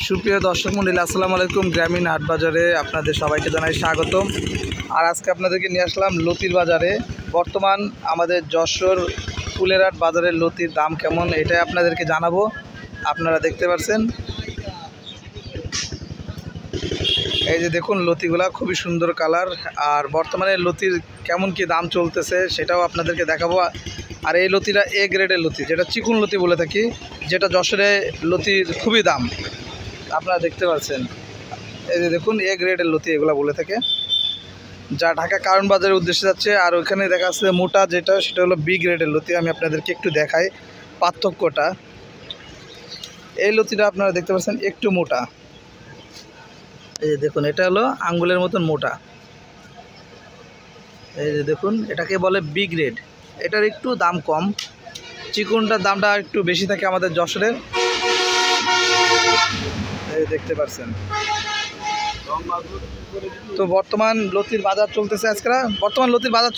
সুপ্রিয় দর্শক মন্ডলী, আসসালামু আলাইকুম। গ্রামীণ হাট বাজারে আপনাদের সবাইকে জানাই স্বাগতম। আর আজকে আপনাদেরকে নিয়ে আসলাম লতির বাজারে। বর্তমান আমাদের যশোর ফুলের হাট বাজারের লতির দাম কেমন এটাই আপনাদেরকে জানাবো। আপনারা দেখতে পাচ্ছেন, এই যে দেখুন লতিগুলা খুবই সুন্দর কালার। আর বর্তমানে লতির কেমন কি দাম চলতেছে সেটাও আপনাদেরকে দেখাবো। আর এই লতিটা এ গ্রেডের লতি, যেটা চিকুন লতি বলে থাকি, যেটা যশোরে লতির খুবই দাম। আপনারা দেখতে পাচ্ছেন, এই যে দেখুন এ গ্রেডের লতি এগুলো বলে থাকে, যা ঢাকা কারণ বাজারের উদ্দেশ্যে যাচ্ছে। আর ওইখানে দেখা যাচ্ছে মোটা যেটা, সেটা হলো বি গ্রেডের লতি। আমি আপনাদেরকে একটু দেখাই পার্থক্যটা। এই লতিটা আপনারা দেখতে পাচ্ছেন একটু মোটা, এই যে দেখুন এটা হলো আঙ্গুলের মতন মোটা। এই যে দেখুন এটাকে বলে বি গ্রেড। এটার একটু দাম কম, চিকুনটার দামটা একটু বেশি থাকে আমাদের যশোরের। এই দেখতে পাচ্ছেন। তো বর্তমান লতির বাজার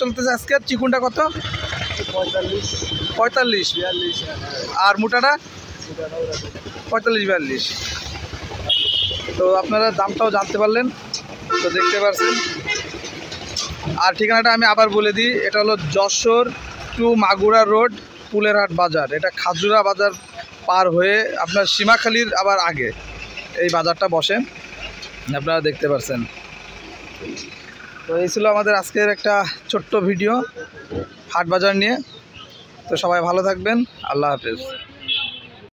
চলতেছে আজকে চিকুনটা কত? 45। আর মোটাটা 45-42। তো আপনারা দামটাও জানতে পারলেন, তো দেখতে পাচ্ছেন। আর ঠিকানাটা আমি আবার বলে দিই, এটা হলো যশোর টু মাগুরা রোড ফুলের হাট বাজার। এটা খাজুরা বাজার পার হয়ে আপনার সীমাখালির আবার আগে এই বাজারটা বসে, আপনারা দেখতে পাচ্ছেন। তো এই ছিল আমাদের আজকের একটা ছোট্ট ভিডিও হাট বাজার নিয়ে। তো সবাই ভালো থাকবেন, আল্লাহ হাফেজ।